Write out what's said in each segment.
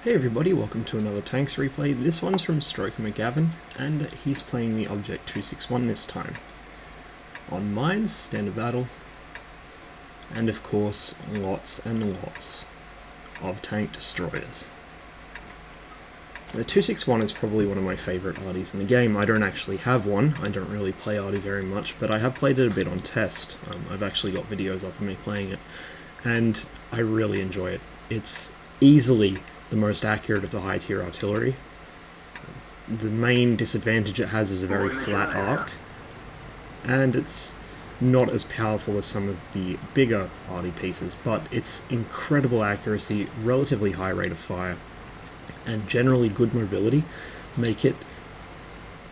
Hey everybody, welcome to another Tanks replay. This one's from Stroker McGavin, and he's playing the Object 261 this time. On mines, standard battle, and of course, lots and lots of tank destroyers. The 261 is probably one of my favourite arties in the game. I don't actually have one, I don't really play arty very much, but I have played it a bit on test. I've actually got videos up of me playing it, and I really enjoy it. It's easily the most accurate of the high tier artillery. The main disadvantage it has is a very flat arc, and it's not as powerful as some of the bigger arty pieces, but its incredible accuracy, relatively high rate of fire, and generally good mobility make it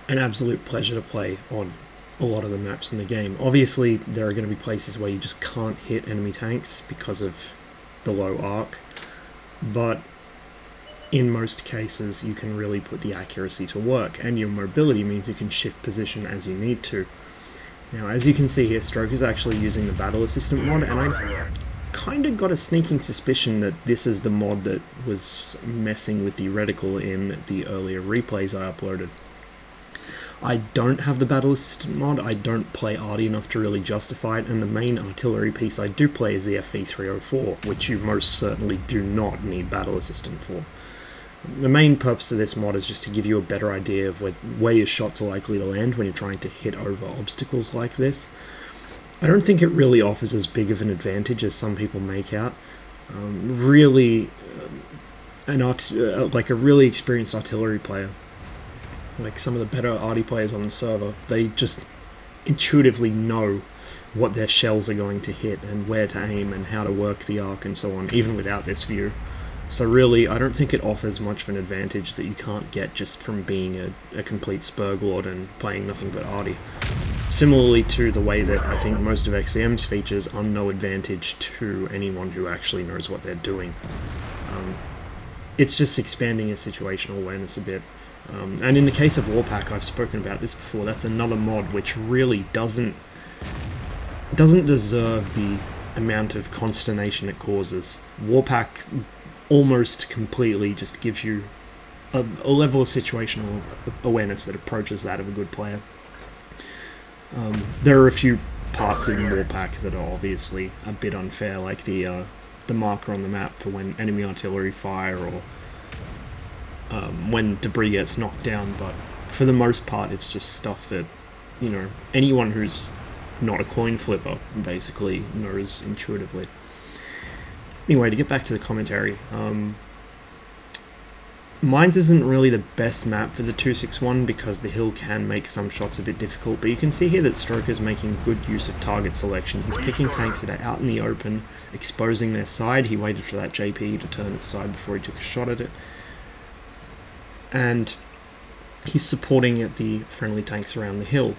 an absolute pleasure to play on a lot of the maps in the game. Obviously, there are going to be places where you just can't hit enemy tanks because of the low arc, but in most cases you can really put the accuracy to work, and your mobility means you can shift position as you need to. Now, as you can see here, Stroker's actually using the Battle Assistant mod, and I kind of got a sneaking suspicion that this is the mod that was messing with the reticle in the earlier replays I uploaded. I don't have the Battle Assistant mod, I don't play arty enough to really justify it, and the main artillery piece I do play is the FV304, which you most certainly do not need Battle Assistant for. The main purpose of this mod is just to give you a better idea of where your shots are likely to land when you're trying to hit over obstacles like this. I don't think it really offers as big of an advantage as some people make out. Like a really experienced artillery player, like some of the better arty players on the server, they just intuitively know what their shells are going to hit and where to aim and how to work the arc and so on, even without this view. So really, I don't think it offers much of an advantage that you can't get just from being a complete Spurglord and playing nothing but arty. Similarly to the way that I think most of XVM's features are no advantage to anyone who actually knows what they're doing. It's just expanding your situational awareness a bit. And in the case of Warpack, I've spoken about this before, that's another mod which really doesn't deserve the amount of consternation it causes. Warpack almost completely just gives you a level of situational awareness that approaches that of a good player. There are a few parts in Warpack that are obviously a bit unfair, like the marker on the map for when enemy artillery fire or when debris gets knocked down, but for the most part it's just stuff that, you know, anyone who's not a coin flipper basically knows intuitively. Anyway, to get back to the commentary, Mines isn't really the best map for the 261 because the hill can make some shots a bit difficult, but you can see here that Stroker's making good use of target selection. He's picking tanks that are out in the open, exposing their side. He waited for that JP to turn its side before he took a shot at it. And he's supporting the friendly tanks around the hill.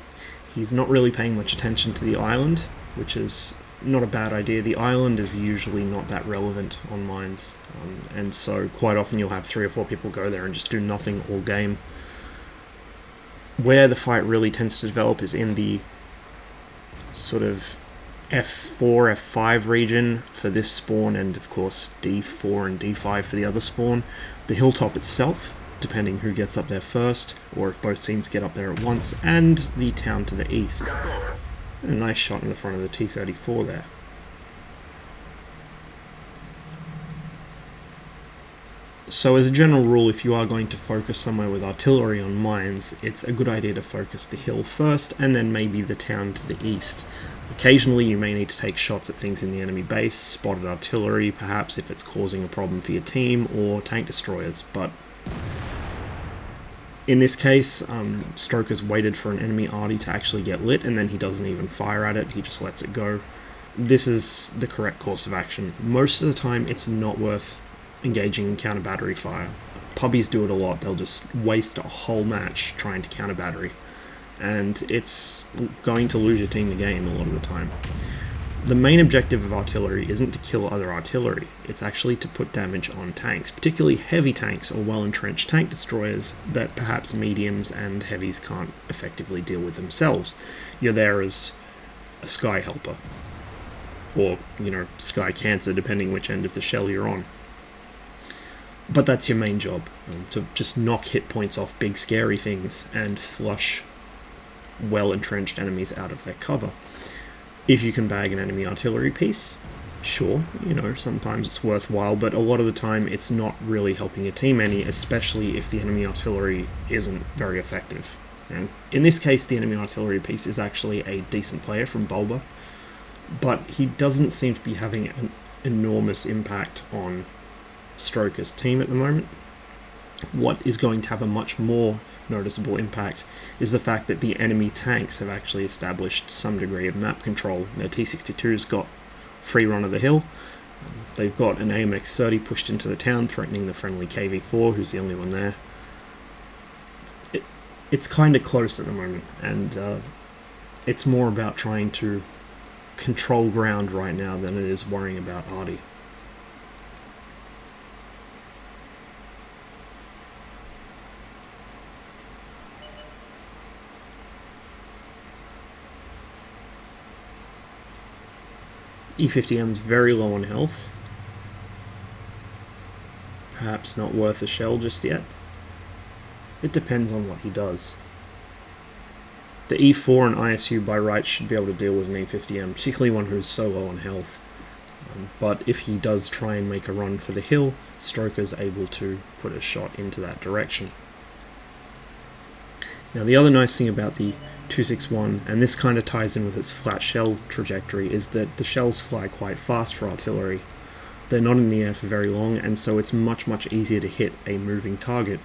He's not really paying much attention to the island, which is not a bad idea. The island is usually not that relevant on mines, and so quite often you'll have 3 or 4 people go there and just do nothing all game. Where the fight really tends to develop is in the sort of F4, F5 region for this spawn, and of course D4 and D5 for the other spawn. The hilltop itself, depending who gets up there first, or if both teams get up there at once, and the town to the east. A nice shot in the front of the T-34 there. So as a general rule, if you are going to focus somewhere with artillery on mines, it's a good idea to focus the hill first, and then maybe the town to the east. Occasionally you may need to take shots at things in the enemy base, spotted artillery perhaps if it's causing a problem for your team, or tank destroyers, but in this case, Stroker's waited for an enemy arty to actually get lit, and then he doesn't even fire at it, he just lets it go. This is the correct course of action. Most of the time, it's not worth engaging in counter-battery fire. Pubbies do it a lot, they'll just waste a whole match trying to counter-battery, and it's going to lose your team the game a lot of the time. The main objective of artillery isn't to kill other artillery, it's actually to put damage on tanks, particularly heavy tanks or well-entrenched tank destroyers that perhaps mediums and heavies can't effectively deal with themselves. You're there as a sky helper, or, you know, sky cancer, depending which end of the shell you're on. But that's your main job, to just knock hit points off big scary things and flush well-entrenched enemies out of their cover. If you can bag an enemy artillery piece, sure, sometimes it's worthwhile, but a lot of the time it's not really helping your team any, especially if the enemy artillery isn't very effective. And in this case, the enemy artillery piece is actually a decent player from Bulba, but he doesn't seem to be having an enormous impact on Stroker's team at the moment. What is going to have a much more noticeable impact is the fact that the enemy tanks have actually established some degree of map control. Their T-62's got free run of the hill. They've got an AMX-30 pushed into the town, threatening the friendly KV-4, who's the only one there. It's kind of close at the moment, and it's more about trying to control ground right now than it is worrying about arty. E50M is very low on health. Perhaps not worth a shell just yet. It depends on what he does. The E4 and ISU by right should be able to deal with an E50M, particularly one who's so low on health. But if he does try and make a run for the hill, Stroker's able to put a shot into that direction. Now the other nice thing about the 261, and this kind of ties in with its flat shell trajectory, is that the shells fly quite fast for artillery. They're not in the air for very long, and so it's much easier to hit a moving target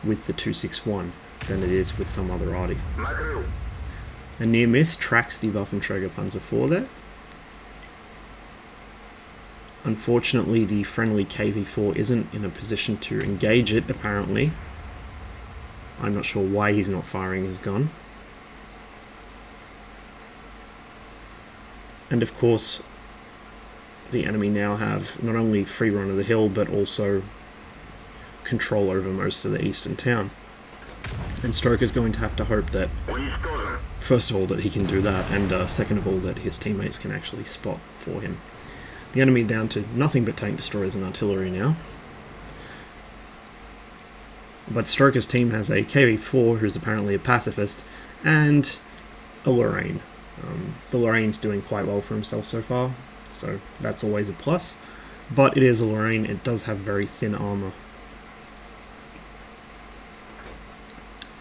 with the 261 than it is with some other arty. A near miss tracks the Waffenträger Panzer IV there. Unfortunately, the friendly KV-4 isn't in a position to engage it, apparently. I'm not sure why he's not firing his gun. And of course, the enemy now have not only free run of the hill, but also control over most of the eastern town. And Stroker's going to have to hope that, first of all, that he can do that, and second of all, that his teammates can actually spot for him. The enemy down to nothing but tank destroyers and artillery now. But Stroker's team has a KV-4, who's apparently a pacifist, and a Lorraine. The Lorraine's doing quite well for himself so far, so that's always a plus. But it is a Lorraine, it does have very thin armor.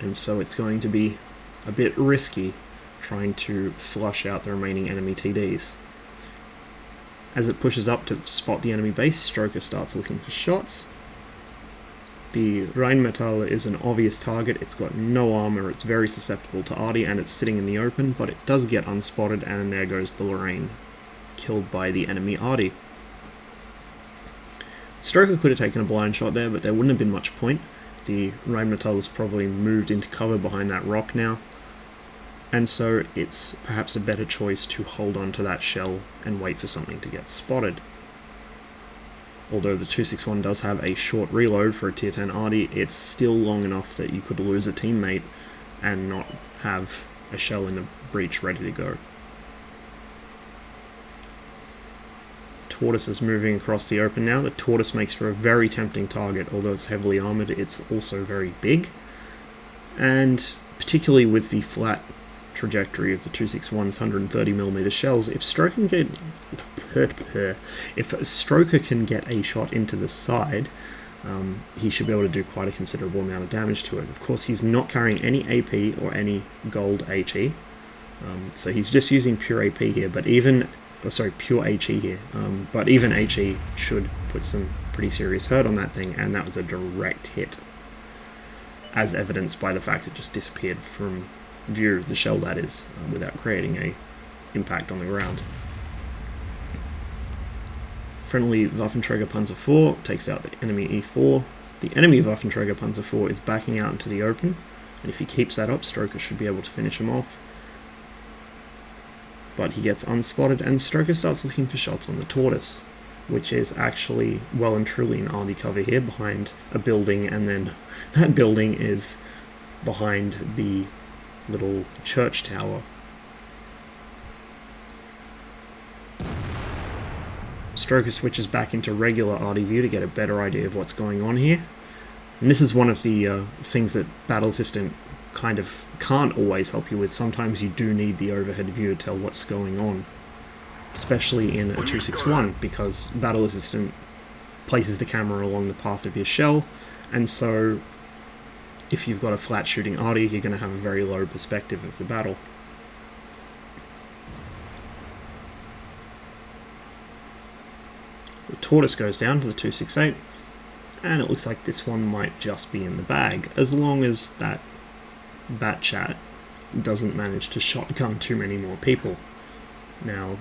And so it's going to be a bit risky trying to flush out the remaining enemy TDs. As it pushes up to spot the enemy base, Stroker starts looking for shots. The Rheinmetall is an obvious target. It's got no armor, it's very susceptible to arty, and it's sitting in the open, but it does get unspotted, and there goes the Lorraine, killed by the enemy arty. Stroker could have taken a blind shot there, but there wouldn't have been much point. The Rheinmetall has probably moved into cover behind that rock now, and so it's perhaps a better choice to hold on to that shell and wait for something to get spotted. Although the 261 does have a short reload for a tier 10 arty, it's still long enough that you could lose a teammate and not have a shell in the breach ready to go. Tortoise is moving across the open now. The Tortoise makes for a very tempting target, although it's heavily armoured, it's also very big. And particularly with the flat trajectory of the 261's 130mm shells, if Stroker can get a shot into the side, he should be able to do quite a considerable amount of damage to it. Of course, he's not carrying any AP or any gold HE, so he's just using pure AP here, but even pure HE here, but even HE should put some pretty serious hurt on that thing, and that was a direct hit, as evidenced by the fact it just disappeared from view, the shell that is, without creating a impact on the ground. Friendly Waffenträger Panzer IV takes out the enemy E4. The enemy Waffenträger Panzer IV is backing out into the open, and if he keeps that up, Stroker should be able to finish him off. But he gets unspotted, and Stroker starts looking for shots on the Tortoise, which is actually well and truly an arty cover here behind a building, and then that building is behind the little church tower. Stroker switches back into regular arty view to get a better idea of what's going on here. And this is one of the things that Battle Assistant kind of can't always help you with. Sometimes you do need the overhead view to tell what's going on, especially in a 261, because Battle Assistant places the camera along the path of your shell, and so if you've got a flat shooting arty, you're going to have a very low perspective of the battle. The Tortoise goes down to the 268, and it looks like this one might just be in the bag, as long as that Bat Chat doesn't manage to shotgun too many more people. Now,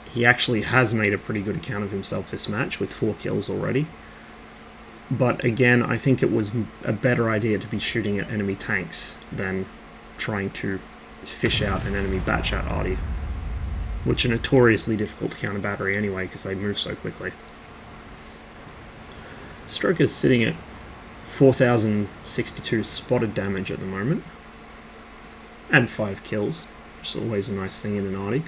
he actually has made a pretty good account of himself this match, with 4 kills already. But again, I think it was a better idea to be shooting at enemy tanks than trying to fish out an enemy Bat Chat arty, which are notoriously difficult to counter battery anyway, because they move so quickly. Stroker's sitting at 4,062 spotted damage at the moment, and 5 kills, which is always a nice thing in an arty.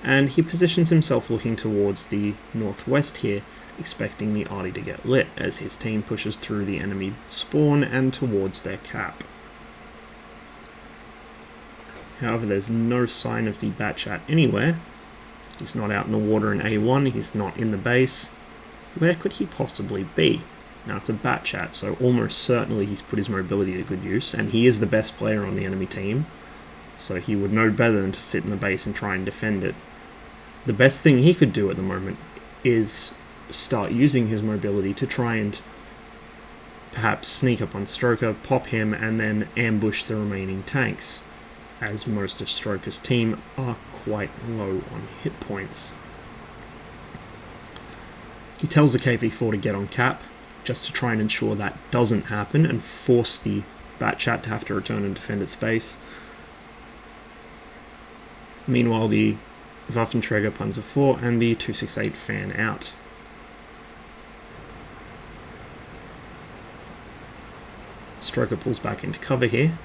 And he positions himself looking towards the northwest here, expecting the arty to get lit as his team pushes through the enemy spawn and towards their cap. However, there's no sign of the Bat Chat anywhere. He's not out in the water in A1, he's not in the base. Where could he possibly be? Now, it's a Bat Chat, so almost certainly he's put his mobility to good use, and he is the best player on the enemy team, so he would know better than to sit in the base and try and defend it. The best thing he could do at the moment is start using his mobility to try and perhaps sneak up on Stroker, pop him, and then ambush the remaining tanks, as most of Stroker's team are quite low on hit points. He tells the KV-4 to get on cap, just to try and ensure that doesn't happen and force the Bat Chat to have to return and defend its base. Meanwhile, the Waffenträger Panzer IV and the 268 fan out. Stroker pulls back into cover here,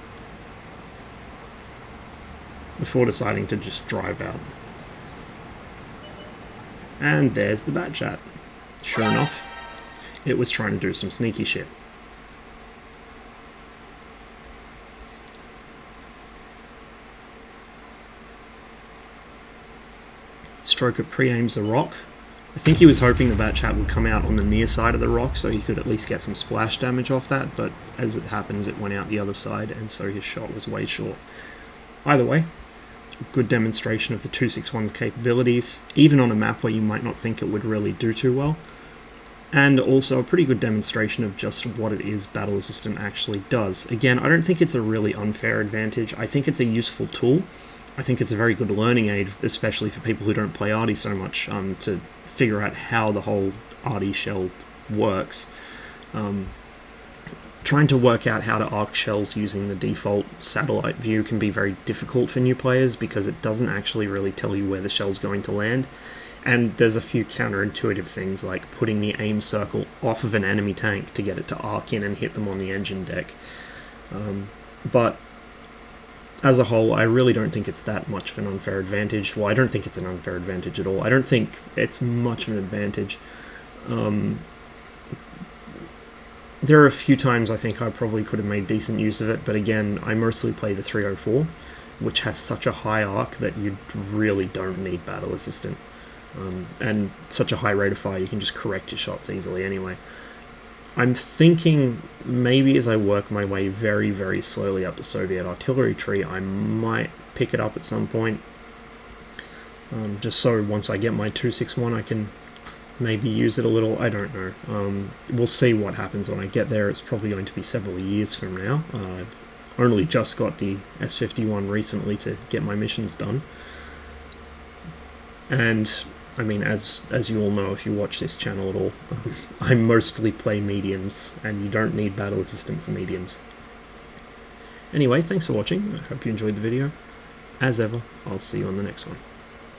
before deciding to just drive out. And there's the Bat Chat. Sure enough, it was trying to do some sneaky shit. Stroker pre-aims a rock. I think he was hoping the Bat Chat would come out on the near side of the rock so he could at least get some splash damage off that, but as it happens it went out the other side, and so his shot was way short. Either way, good demonstration of the 261's capabilities, even on a map where you might not think it would really do too well, and also a pretty good demonstration of just what it is Battle Assistant actually does. Again, I don't think it's a really unfair advantage. I think it's a useful tool. I think it's a very good learning aid, especially for people who don't play arty so much, to figure out how the whole arty shell works. Trying to work out how to arc shells using the default satellite view can be very difficult for new players because it doesn't actually really tell you where the shell's going to land. And there's a few counterintuitive things like putting the aim circle off of an enemy tank to get it to arc in and hit them on the engine deck. But as a whole, I really don't think it's that much of an unfair advantage. Well, I don't think it's an unfair advantage at all. I don't think it's much of an advantage. There are a few times I think I probably could have made decent use of it, but again, I mostly play the 304, which has such a high arc that you really don't need Battle Assistant. And such a high rate of fire, you can just correct your shots easily anyway. I'm thinking maybe as I work my way very, very slowly up the Soviet artillery tree, I might pick it up at some point. Just so once I get my 261 I can maybe use it a little. I don't know. We'll see what happens when I get there. It's probably going to be several years from now. I've only just got the S51 recently to get my missions done. And I mean, as you all know, if you watch this channel at all, I mostly play mediums, and you don't need Battle Assistant for mediums. Anyway, thanks for watching. I hope you enjoyed the video. As ever, I'll see you on the next one.